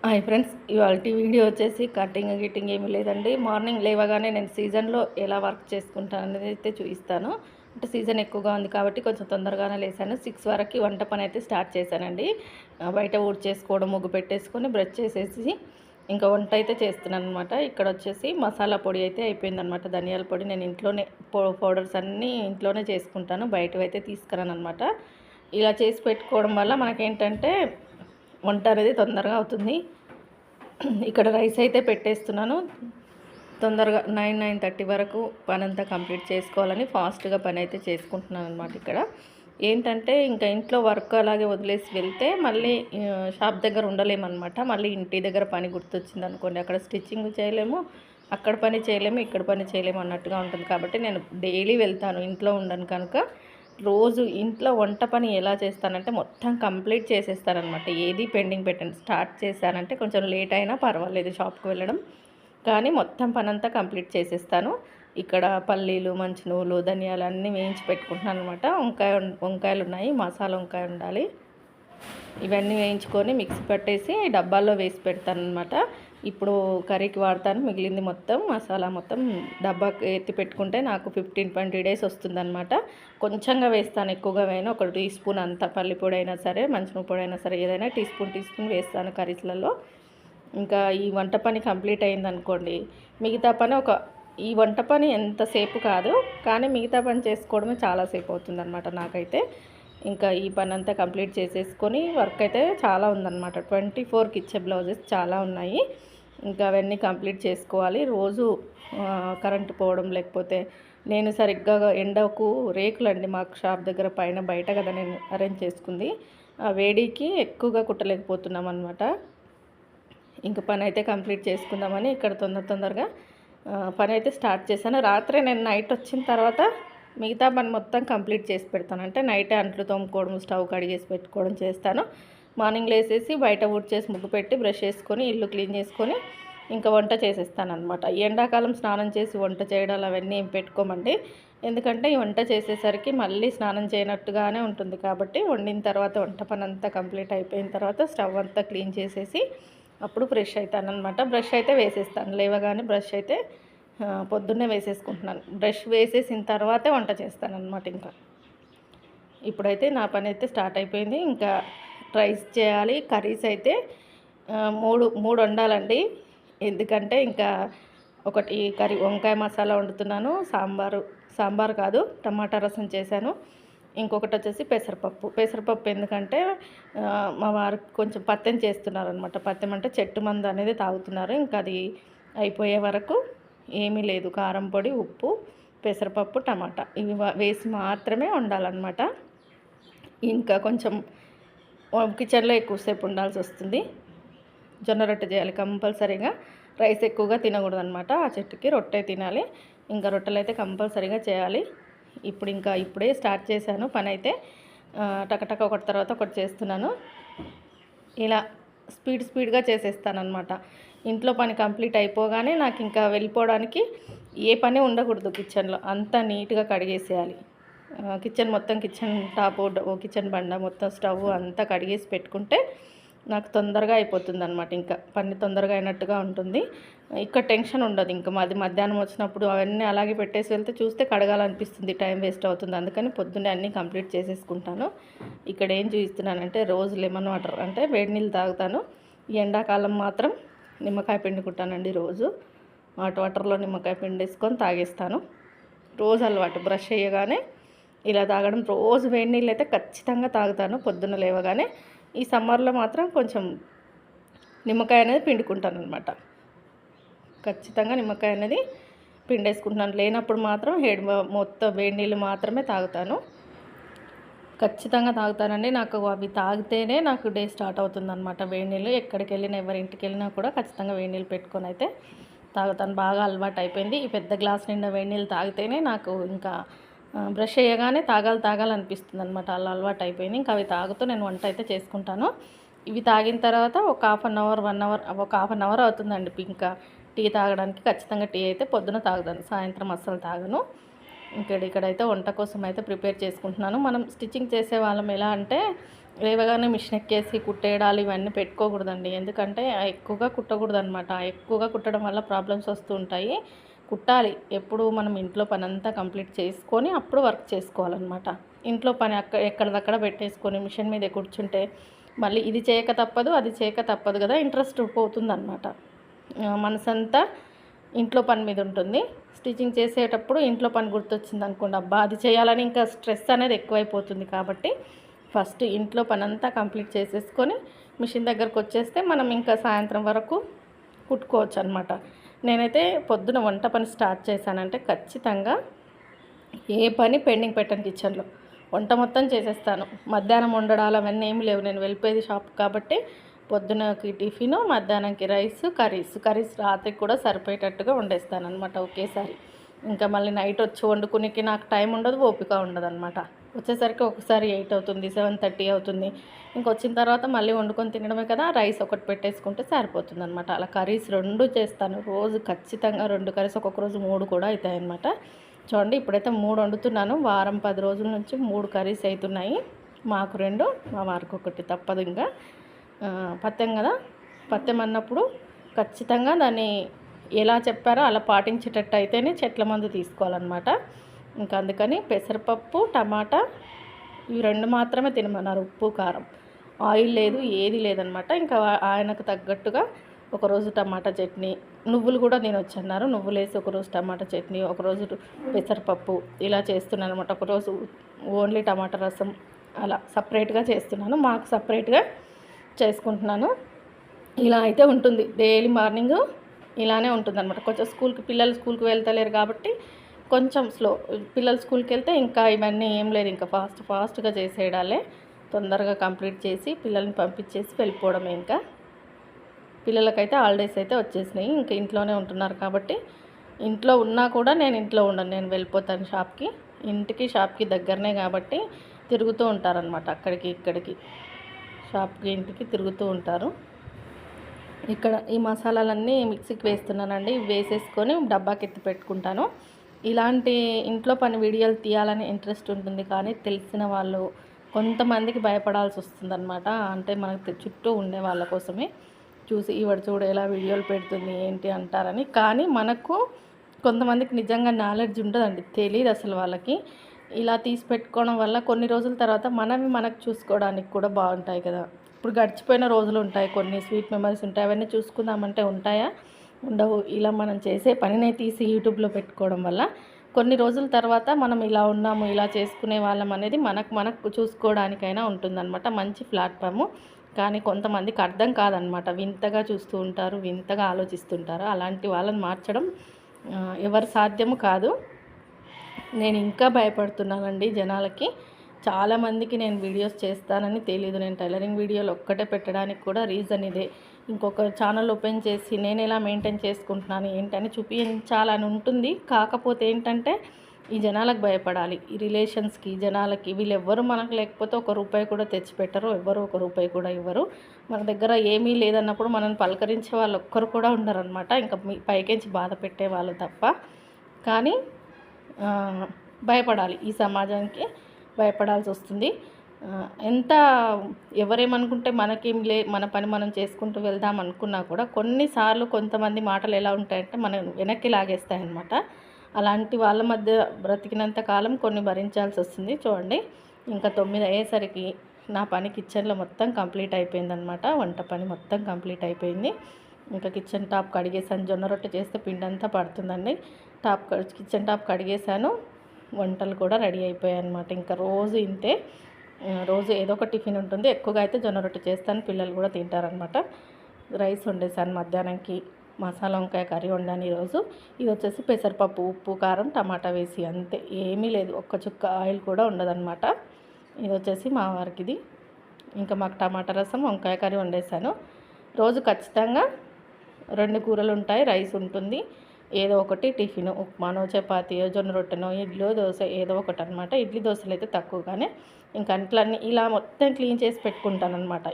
Hi friends, ఇవాల్టి video వచ్చేసి cutting ఏమీ లేదండి. మార్నింగ్ లేవగానే నేను సీజన్లో ఎలా వర్క్ చేసుకుంటాను అనేది అయితే చూపిస్తాను. అంటే సీజన్ ఎక్కువగా ఉంది కాబట్టి కొంచెం తొందరగానే లేసాను. 6 వరకు వంట పని అయితే స్టార్ట్ చేశానండి. బయట ఊడ్చేసుకోవడం, ముగ్గు పెట్టేసుకొని బ్రష్ చేసేసి ఇంకా వంట అయితే చేస్తున్నాను అనమాట. ఇక్కడ వచ్చేసి మసాలా పొడి అయితే అయిపోయిందనమాట. ధనియాల పొడి నేను ఇంట్లోనే పౌడర్స్ అన్నీ ఇంట్లోనే చేసుకుంటాను, బయటవి అయితే తీసుకురాను అనమాట. ఇలా చేసి పెట్టుకోవడం వల్ల మనకేంటంటే వంట అనేది తొందరగా అవుతుంది. ఇక్కడ రైస్ అయితే పెట్టేస్తున్నాను. తొందరగా 9:30 వరకు పని అంతా కంప్లీట్ చేసుకోవాలని ఫాస్ట్గా పని అయితే చేసుకుంటున్నాను అనమాట. ఇక్కడ ఏంటంటే ఇంకా ఇంట్లో వర్క్ అలాగే వదిలేసి వెళ్తే మళ్ళీ షాప్ దగ్గర ఉండలేమన్నమాట. మళ్ళీ ఇంటి దగ్గర పని గుర్తొచ్చింది అనుకోండి, అక్కడ స్టిచ్చింగ్ చేయలేము, అక్కడ పని చేయలేము, ఇక్కడ పని చేయలేము అన్నట్టుగా ఉంటుంది. కాబట్టి నేను డైలీ వెళ్తాను, ఇంట్లో ఉండను కనుక రోజు ఇంట్లో వంట పని ఎలా చేస్తానంటే మొత్తం కంప్లీట్ చేసేస్తానమాట. ఏది పెండింగ్ పెట్టండి. స్టార్ట్ చేశానంటే కొంచెం లేట్ అయినా పర్వాలేదు షాప్కి వెళ్ళడం, కానీ మొత్తం పనంతా కంప్లీట్ చేసేస్తాను. ఇక్కడ పల్లీలు, మంచి నువ్వులు, ధనియాలు అన్నీ వేయించి పెట్టుకుంటున్నాను అనమాట. వంకాయలు ఉన్నాయి, మసాలా వంకాయ ఉండాలి. ఇవన్నీ వేయించుకొని మిక్సీ పట్టేసి డబ్బాల్లో వేసి పెడతానమాట. ఇప్పుడు కర్రీకి వాడతాను. మిగిలింది మొత్తం మసాలా మొత్తం డబ్బాకి ఎత్తి పెట్టుకుంటే నాకు 15-20 డేస్ వస్తుందన్నమాట. కొంచెంగా వేస్తాను, ఎక్కువగా వేయను. ఒక టీ స్పూన్ అంత పల్లి పొడి అయినా సరే, మంచినూనె పొడి అయినా సరే, ఏదైనా టీ స్పూన్ వేస్తాను కర్రీస్లలో. ఇంకా ఈ వంట పని కంప్లీట్ అయిందనుకోండి, మిగతా పని ఈ వంట పని ఎంతసేపు కాదు, కానీ మిగతా పని చేసుకోవడమే చాలాసేపు అవుతుందన్నమాట నాకైతే. ఇంకా ఈ పని అంతా కంప్లీట్ చేసేసుకొని వర్క్ అయితే చాలా ఉందన్నమాట. 24కి ఇచ్చే బ్లౌజెస్ చాలా ఉన్నాయి. ఇంకా అవన్నీ కంప్లీట్ చేసుకోవాలి. రోజు కరెంటు పోవడం, లేకపోతే నేను సరిగ్గా ఎండకు రేకులండి మాకు షాప్ దగ్గర పైన బయట కదా నేను అరేంజ్ చేసుకుంది, ఆ వేడికి ఎక్కువగా కుట్టలేకపోతున్నాం అనమాట. ఇంకా పని అయితే కంప్లీట్ చేసుకుందామని ఇక్కడ తొందరగా పని అయితే స్టార్ట్ చేశాను. రాత్రి నేను నైట్ వచ్చిన తర్వాత మిగతా పని మొత్తం కంప్లీట్ చేసి పెడతాను. అంటే నైటే అంట్లు తోముకోవడం, స్టవ్ కడిగేసి పెట్టుకోవడం చేస్తాను. మార్నింగ్ లేసేసి బయట ఊడ్చేసి ముగ్గు పెట్టి బ్రష్ చేసుకొని ఇల్లు క్లీన్ చేసుకొని ఇంకా వంట చేసేస్తానమాట. ఎండాకాలం స్నానం చేసి వంట చేయడాలు అవన్నీ ఏం పెట్టుకోమండి. ఎందుకంటే ఈ వంట చేసేసరికి మళ్ళీ స్నానం చేయనట్టుగానే ఉంటుంది. కాబట్టి వండిన తర్వాత వంట పని అంతా కంప్లీట్ అయిపోయిన తర్వాత స్టవ్ అంతా క్లీన్ చేసేసి అప్పుడు ఫ్రెష్ అవుతానమాట. బ్రష్ అయితే వేసేస్తాను, లేవగానే బ్రష్ అయితే పొద్దున్నే వేసేసుకుంటున్నాను. బ్రష్ వేసేసిన తర్వాతే వంట చేస్తానన్నమాట. ఇంకా ఇప్పుడైతే నా పని అయితే స్టార్ట్ అయిపోయింది. ఇంకా రైస్ చేయాలి. కర్రీస్ అయితే మూడు వండాలండి. ఎందుకంటే ఇంకా ఒకటి కర్రీ వంకాయ మసాలా వండుతున్నాను, సాంబారు కాదు టమాటా రసం చేశాను. ఇంకొకటి వచ్చేసి పెసరపప్పు ఎందుకంటే మా వారు కొంచెం పత్తెం చేస్తున్నారనమాట. పత్తెం అంటే చెట్టు మందు అనేది తాగుతున్నారు. ఇంకా అది అయిపోయే వరకు ఏమీ లేదు, కారం పొడి, ఉప్పు, పెసరపప్పు, టమాటా ఇవి వేసి మాత్రమే వండాలన్నమాట. ఇంకా కొంచెం కిచెన్లో ఎక్కువసేపు ఉండాల్సి వస్తుంది. జొన్న రొట్టె చేయాలి కంపల్సరీగా. రైస్ ఎక్కువగా తినకూడదు అనమాట. ఆ చెట్టుకి రొట్టె తినాలి. ఇంకా రొట్టెలు అయితే కంపల్సరీగా చేయాలి. ఇప్పుడే స్టార్ట్ చేశాను పని అయితే. టకటక ఒకటి తర్వాత ఒకటి చేస్తున్నాను. ఇలా స్పీడ్గా చేసేస్తానమాట. ఇంట్లో పని కంప్లీట్ అయిపోగానే నాకు ఇంకా వెళ్ళిపోవడానికి ఏ పని ఉండకూడదు కిచెన్లో. అంతా నీట్గా కడిగేసేయాలి. కిచెన్ టాపు, కిచెన్ బండ మొత్తం, స్టవ్ అంతా కడిగేసి పెట్టుకుంటే నాకు తొందరగా అయిపోతుంది అనమాట. ఇంకా పని తొందరగా అయినట్టుగా ఉంటుంది. ఇక్కడ టెన్షన్ ఉండదు. ఇంకా మాది మధ్యాహ్నం వచ్చినప్పుడు అవన్నీ అలాగే పెట్టేసి వెళ్తే చూస్తే కడగాలనిపిస్తుంది, టైం వేస్ట్ అవుతుంది. అందుకని పొద్దున్నే అన్నీ కంప్లీట్ చేసేసుకుంటాను. ఇక్కడ ఏం చూపిస్తున్నానంటే రోజు లెమన్ వాటర్ అంటే వేడి నీళ్ళు తాగుతాను. ఎండాకాలం మాత్రం నిమ్మకాయ పిండుకుంటానండి. రోజు హాట్ వాటర్లో నిమ్మకాయ పిండేసుకొని తాగేస్తాను. రోజు అలవాటు. బ్రష్ చేయగానే ఇలా తాగడం, రోజు వేడి నీళ్ళు అయితే ఖచ్చితంగా తాగుతాను పొద్దున్న లేవగానే. ఈ సమ్మర్లో మాత్రం కొంచెం నిమ్మకాయ అనేది పిండుకుంటాను అనమాట. ఖచ్చితంగా నిమ్మకాయ అనేది పిండేసుకుంటున్నాను. లేనప్పుడు మాత్రం మొత్తం వేడి నీళ్ళు మాత్రమే తాగుతాను. ఖచ్చితంగా తాగుతానండి. నాకు అవి తాగితేనే నాకు డే స్టార్ట్ అవుతుందన్నమాట. వేడి నీళ్ళు ఎక్కడికి వెళ్ళినా, ఎవరింటికి వెళ్ళినా కూడా ఖచ్చితంగా వేడి నీళ్ళు పెట్టుకొని అయితే తాగుతాను. బాగా అలవాటు అయిపోయింది. ఈ పెద్ద గ్లాస్ నిండా వేడి నీళ్ళు తాగితేనే నాకు ఇంకా బ్రష్ చేయగానే తాగాలనిపిస్తుంది అనమాట. అలా అలవాటు అయిపోయింది. ఇంకా అవి తాగుతూ నేను వంట అయితే చేసుకుంటాను. ఇవి తాగిన తర్వాత ఒక హాఫ్ అన్ అవర్ అవుతుందండి. ఇంకా టీ తాగడానికి ఖచ్చితంగా టీ అయితే పొద్దున తాగుతాను, సాయంత్రం అస్సలు తాగను. ఇక్కడైతే వంట కోసం అయితే ప్రిపేర్ చేసుకుంటున్నాను. మనం స్టిచ్చింగ్ చేసే వాళ్ళం ఎలా అంటే లేవగానే మిషన్ ఎక్కేసి కుట్టేయడాలు ఇవన్నీ పెట్టుకోకూడదండి. ఎందుకంటే ఎక్కువగా కుట్టకూడదనమాట. ఎక్కువగా కుట్టడం వల్ల ప్రాబ్లమ్స్ వస్తూ ఉంటాయి. కుట్టాలి. ఎప్పుడు మనం ఇంట్లో పనంతా కంప్లీట్ చేసుకొని అప్పుడు వర్క్ చేసుకోవాలన్నమాట. ఇంట్లో పని ఎక్కడిదక్కడ పెట్టేసుకొని మిషన్ మీదే కూర్చుంటే మళ్ళీ ఇది చేయక తప్పదు, అది చేయక తప్పదు కదా, ఇంట్రెస్ట్ పోతుందన్నమాట. మనసంతా ఇంట్లో పని మీద ఉంటుంది. స్టిచ్చింగ్ చేసేటప్పుడు ఇంట్లో పని గుర్తొచ్చింది అనుకోండి, అబ్బా అది చేయాలని ఇంకా స్ట్రెస్ అనేది ఎక్కువైపోతుంది. కాబట్టి ఫస్ట్ ఇంట్లో పనంతా కంప్లీట్ చేసేసుకొని మిషన్ దగ్గరకు వచ్చేస్తే మనం ఇంకా సాయంత్రం వరకు కుట్టుకోవచ్చు అనమాట. నేనైతే పొద్దున వంట పని స్టార్ట్ చేశానంటే ఖచ్చితంగా ఏ పని పెండింగ్ పెట్టను. కిచెన్లో వంట మొత్తం చేసేస్తాను. మధ్యాహ్నం వండడాలు అవన్నీ ఏమి లేవు. నేను వెళ్ళిపోయేది షాప్ కాబట్టి పొద్దునకి టిఫిను, మధ్యాహ్నంకి రైస్, కర్రీస్ రాత్రికి కూడా సరిపోయేటట్టుగా వండేస్తాను అనమాట ఒకేసారి. ఇంకా మళ్ళీ నైట్ వచ్చి వండుకునేకి నాకు టైం ఉండదు, ఓపిక ఉండదు అనమాట. వచ్చేసరికి ఒకసారి 8 అవుతుంది, 7:30 అవుతుంది. ఇంకొచ్చిన తర్వాత మళ్ళీ వండుకొని తినడమే కదా, రైస్ ఒకటి పెట్టేసుకుంటే సరిపోతుంది అనమాట. అలా కర్రీస్ 2 చేస్తాను రోజు. ఖచ్చితంగా 2 కర్రీస్, ఒక్కొక్క రోజు 3 కూడా అవుతాయన్నమాట. చూడండి ఇప్పుడైతే 3 వండుతున్నాను. వారం 10 రోజుల నుంచి 3 కర్రీస్ అవుతున్నాయి. మాకు 2, మా వారికి 1 తప్పదు. ఇంకా పత్యం కదా, పత్యం అన్నప్పుడు ఖచ్చితంగా దాన్ని ఎలా చెప్పారో అలా పాటించేటట్టు అయితేనే చెట్ల మందు తీసుకోవాలన్నమాట. ఇంకా అందుకని పెసరపప్పు, టమాటా ఇవి 2 మాత్రమే తినమన్నారు. ఉప్పు, కారం, ఆయిల్ లేదు, ఏది లేదనమాట. ఇంకా ఆయనకు తగ్గట్టుగా ఒకరోజు టమాటా చట్నీ, నువ్వులు కూడా తినొచ్చన్నారు. నువ్వులు వేసి ఒకరోజు టమాటా చట్నీ, ఒకరోజు పెసరపప్పు ఇలా చేస్తున్నాను అనమాట. ఒకరోజు ఓన్లీ టమాటా రసం అలా సపరేట్గా చేస్తున్నాను. మాకు సపరేట్గా చేసుకుంటున్నాను. ఇలా అయితే ఉంటుంది డైలీ మార్నింగ్, ఇలానే ఉంటుందన్నమాట. కొంచెం పిల్లలు స్కూల్కి వెళ్తలేరు కాబట్టి కొంచెం స్లో. పిల్లలు స్కూల్కి వెళ్తే ఇంకా ఇవన్నీ ఏం లేదు, ఇంకా ఫాస్ట్గా చేసేయడాలే. తొందరగా కంప్లీట్ చేసి పిల్లల్ని పంపించేసి వెళ్ళిపోవడమే. ఇంకా పిల్లలకైతే హాలిడేస్ అయితే వచ్చేసినాయి. ఇంకా ఇంట్లోనే ఉంటున్నారు కాబట్టి, ఇంట్లో ఉన్నా కూడా నేను ఇంట్లో ఉండను, నేను వెళ్ళిపోతాను షాప్కి. షాప్కి దగ్గరనే కాబట్టి తిరుగుతూ ఉంటారనమాట. అక్కడికి ఇక్కడికి షాప్కి ఇంటికి తిరుగుతూ ఉంటారు. ఇక్కడ ఈ మసాలాలన్నీ మిక్సీకి వేస్తున్నానండి. వేసేసుకొని డబ్బాకి ఎత్తి పెట్టుకుంటాను. ఇలాంటి ఇంట్లో పని వీడియోలు తీయాలని ఇంట్రెస్ట్ ఉంటుంది, కానీ తెలిసిన వాళ్ళు కొంతమందికి భయపడాల్సి వస్తుందన్నమాట. అంటే మనకు చుట్టూ ఉండే వాళ్ళ కోసమే చూసి ఈవిడ చూడు ఎలా వీడియోలు పెడుతుంది ఏంటి అంటారని. కానీ మనకు కొంతమందికి నిజంగా నాలెడ్జ్ ఉండదండి, తెలియదు అసలు వాళ్ళకి. ఇలా తీసి పెట్టుకోవడం వల్ల కొన్ని రోజుల తర్వాత మనకు చూసుకోవడానికి కూడా బాగుంటాయి కదా. ఇప్పుడు గడిచిపోయిన రోజులు ఉంటాయి, కొన్ని స్వీట్ మెమరీస్ ఉంటాయి, అవన్నీ చూసుకుందామంటే ఉంటాయా, ఉండవు. ఇలా మనం చేసే పనినే తీసి యూట్యూబ్లో పెట్టుకోవడం వల్ల కొన్ని రోజుల తర్వాత మనం ఇలా ఉన్నాము, ఇలా చేసుకునే వాళ్ళం అనేది మనకు చూసుకోవడానికైనా ఉంటుందన్నమాట. మంచి ప్లాట్ఫాము. కానీ కొంతమందికి అర్థం కాదనమాట. వింతగా చూస్తూ ఉంటారు, వింతగా ఆలోచిస్తుంటారు. అలాంటి వాళ్ళని మార్చడం ఎవరి సాధ్యము కాదు. నేను ఇంకా భయపడుతున్నానండి జనాలకి. చాలామందికి నేను వీడియోస్ చేస్తానని తెలీదు. నేను టైలరింగ్ వీడియోలు ఒక్కటే పెట్టడానికి కూడా రీజన్ ఇదే. ఇంకొక ఛానల్ ఓపెన్ చేసి నేను ఎలా మెయింటైన్ చేసుకుంటున్నాను ఏంటని చూపించాలని ఉంటుంది. కాకపోతే ఏంటంటే ఈ జనాలకు భయపడాలి, ఈ రిలేషన్స్కి, జనాలకి. వీళ్ళు ఎవ్వరు మనకు లేకపోతే ₹1 కూడా తెచ్చిపెట్టరు, ఎవ్వరు ₹1 కూడా ఇవ్వరు. మన దగ్గర ఏమీ లేదన్నప్పుడు మనల్ని పలకరించే వాళ్ళు ఒక్కరు కూడా ఉండరనమాట. ఇంకా పైకెంచి బాధ పెట్టే వాళ్ళు తప్ప. కానీ భయపడాలి, ఈ సమాజానికి భయపడాల్సి వస్తుంది. ఎంత ఎవరేమనుకుంటే మనకేం మన పని మనం చేసుకుంటూ వెళ్దాం అనుకున్నా కూడా కొన్నిసార్లు కొంతమంది మాటలు ఎలా ఉంటాయంటే మనం వెనక్కి లాగేస్తాయన్నమాట. అలాంటి వాళ్ళ మధ్య బ్రతికినంత కాలం కొన్ని భరించాల్సి వస్తుంది. చూడండి ఇంకా 9 అయ్యేసరికి నా పని కిచెన్లో మొత్తం కంప్లీట్ అయిపోయిందనమాట. వంట పని మొత్తం కంప్లీట్ అయిపోయింది. ఇంకా కిచెన్ టాప్ కడిగేసాను. జొన్న రొట్టె చేస్తే పిండి అంతా పడుతుందండి. కిచెన్ టాప్ కడిగేసాను. వంటలు కూడా రెడీ అయిపోయాయి అనమాట. ఇంకా రోజు ఇంతే, రోజు ఏదో ఒక టిఫిన్ ఉంటుంది. ఎక్కువగా అయితే జొన్న రొట్టె చేస్తాను, పిల్లలు కూడా తింటారనమాట. రైస్ వండేసాను మధ్యాహ్నంకి. మసాలా వంకాయ కర్రీ వండాను ఈరోజు. ఇది వచ్చేసి పెసరపప్పు, ఉప్పు, కారం, టమాటా వేసి అంతే, ఏమీ లేదు. ఒక్క చుక్క ఆయిల్ కూడా ఉండదన్నమాట. ఇది వచ్చేసి మా వారికి ఇది. ఇంకా మాకు టమాటా రసం, వంకాయ కర్రీ వండేసాను. రోజు ఖచ్చితంగా 2 కూరలు ఉంటాయి, రైస్ ఉంటుంది, ఏదో ఒకటి టిఫిన్, ఉప్మానో, చపాతీయో, జొన్న రొట్టెనో, ఇడ్లీయో, దోశ ఏదో ఒకటి అనమాట. ఇడ్లీ దోశలు అయితే తక్కువగానే. ఇంకా అంట్లన్నీ ఇలా మొత్తం క్లీన్ చేసి పెట్టుకుంటాను అనమాట.